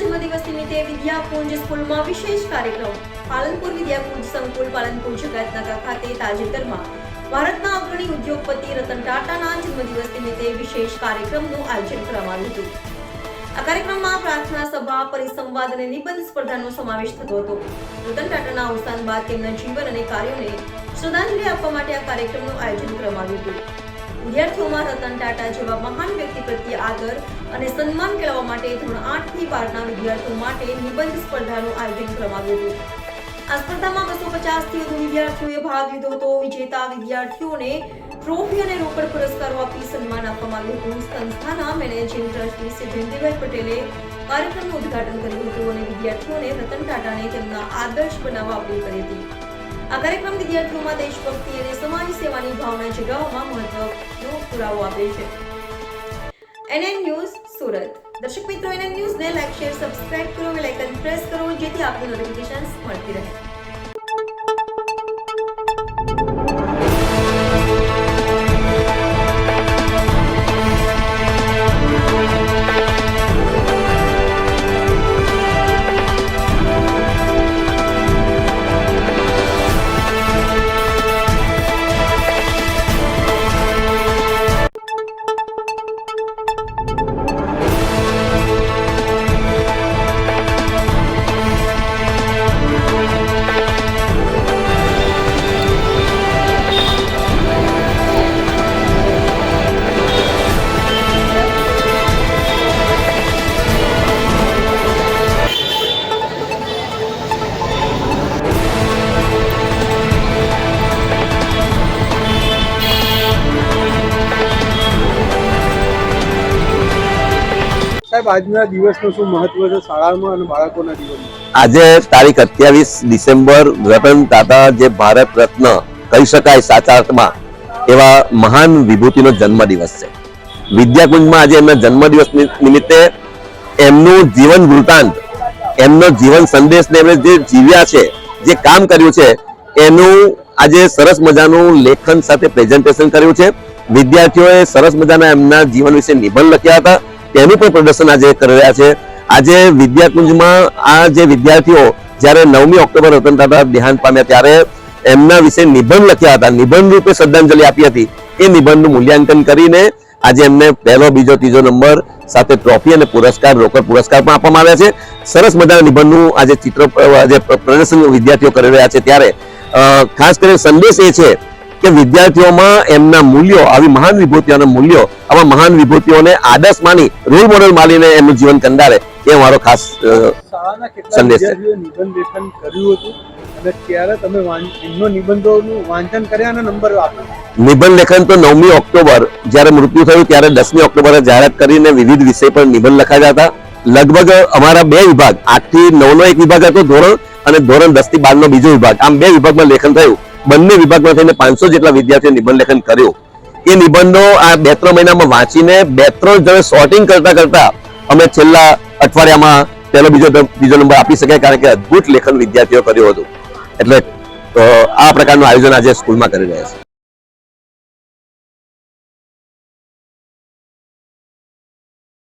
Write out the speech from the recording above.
જન્મદિવસ નિમિત્તે વિદ્યાકુંજ સ્કૂલમાં વિશેષ કાર્યક્રમ। પાલનપુર વિદ્યાકુંજ સંકુલ પાલનપુર જગતનગર ખાતે તાજેતરમાં ભારતના અગ્રણી ઉદ્યોગપતિ રતન ટાટાના જન્મદિવસ નિમિત્તે વિશેષ કાર્યક્રમનું આયોજન કરવામાં આવ્યું હતું। આ કાર્યક્રમમાં પ્રાર્થના સભા, પરિસંવાદ અને નિબંધ સ્પર્ધાનો સમાવેશ થતો હતો। રતન ટાટાના અવસાન બાદ તેમના જીવન અને કાર્યોને શ્રદ્ધાંજલિ આપવા માટે આ કાર્યક્રમનું આયોજન કરવામાં આવ્યું હતું। વિદ્યાર્થીઓમાં રતન ટાટા જેવા મહાન વ્યક્તિ પ્રત્યે આદર અને સન્માન કેળવવા માટે ધોરણ 8 થી 12 ના વિદ્યાર્થીઓ માટે નિબંધ સ્પર્ધાનું આયોજન કરવામાં આવ્યું હતું। આ સ્પર્ધામાં 250 થી વધુ વિદ્યાર્થીઓએ ભાગ લીધો હતો। વિજેતા વિદ્યાર્થીઓને ટ્રોફી અને રોકડ પુરસ્કારો આપી સન્માન આપવામાં આવ્યું હતું। સંસ્થાના મેનેજિંગ ટ્રસ્ટી શ્રી જયંતિભાઈ પટેલે કાર્યક્રમનું ઉદ્ઘાટન કર્યું હતું અને વિદ્યાર્થીઓને રતન ટાટાને તેમના આદર્શ બનાવવા અપીલ કરી હતી। આ કાર્યક્રમ વિદ્યાર્થીઓમાં દેશભક્તિ અને સમાજ સેવાની ભાવના જગાવવામાં મહત્વનો પુરાવો આપે છે। NN news Surat. દર્શક મિત્રો, NN ન્યૂઝને લાઈક, શેર, સબસ્ક્રાઇબ કરો, બેલ આઇકન પ્રેસ કરો જેથી આપને નોટિફિકેશન્સ મળતી રહે। સાહેબ, આજના દિવસનું શું મહત્વ છે શાળામાં અને બાળકોના જીવનમાં? આજે તારીખ 28 ડિસેમ્બર રતન ટાટા જે ભારત રત્ન કહી શકાય સાચા અર્થમાં એવા મહાન વિભૂતિનો જન્મદિવસ છે। વિદ્યાકુંજમાં આજે એમના જન્મદિવસ નિમિત્તે એમનું જીવન વૃત્તાંત, એમનો જીવન સંદેશને એમણે જે જીવ્યા છે, જે કામ કર્યું છે એનું આજે સરસ મજાનું લેખન સાથે પ્રેઝન્ટેશન કર્યું છે। વિદ્યાર્થીઓએ સરસ મજાના એમના જીવન વિશે નિબંધ લખ્યા હતા, તેનું પણ પ્રદર્શન આજે કરી રહ્યા છે। આજે વિદ્યાકુંજમાં આ જે વિદ્યાર્થીઓ જ્યારે 9મી ઓક્ટોબર રતન ટાટા દેહાંત પામ્યા ત્યારે એમના વિશે નિબંધ લખ્યા હતા, નિબંધ રૂપે શ્રદ્ધાંજલિ આપી હતી। એ નિબંધનું મૂલ્યાંકન કરીને આજે એમને પહેલો, બીજો, ત્રીજો નંબર સાથે ટ્રોફી અને પુરસ્કાર, રોકડ પુરસ્કાર પણ આપવામાં આવ્યા છે। સરસ મજાના નિબંધનું આજે ચિત્ર આજે પ્રદર્શન વિદ્યાર્થીઓ કરી રહ્યા છે ત્યારે ખાસ કરીને સંદેશ એ છે કે વિદ્યાર્થીઓમાં એમના મૂલ્યો, આવી મહાન વિભૂતિઓના મૂલ્યો, આવા મહાન વિભૂતિઓને આદર્શ માની, રોલ મોડેલ માનીને એમનું જીવન કંડારે એ મારો ખાસ સંદેશ છે। નિબંધ લેખન કર્યું હતું અને ત્યારે તમે એમનો નિબંધોનું વાંચન કર્યા અને નંબર આપ્યા? નિબંધ લેખન તો 9મી ઓક્ટોબર જ્યારે મૃત્યુ થયું ત્યારે 10મી ઓક્ટોબરે જાહેરાત કરીને વિવિધ વિષય પર નિબંધ લખાયા હતા। લગભગ અમારા 2 વિભાગ, 8 થી 9 નો એક વિભાગ હતો ધોરણ, અને ધોરણ 10 થી 12 નો બીજો વિભાગ, આમ 2 વિભાગમાં લેખન થયું। બંને વિભાગમાં થઈને 500 જેટલા વિદ્યાર્થીઓ નિબંધ લેખન કર્યું। એ નિબંધો આ 2-3 મહિનામાં વાંચીને 2-3 જણે સોર્ટિંગ કરતા કરતા અમે છેલ્લા અઠવાડિયામાં પહેલો, બીજો નંબર આપી શકાય, કારણ કે અદ્ભુત લેખન વિદ્યાર્થીઓ કર્યું હતું। એટલે આ પ્રકારનું આયોજન આજે સ્કૂલમાં કરી રહ્યા છે।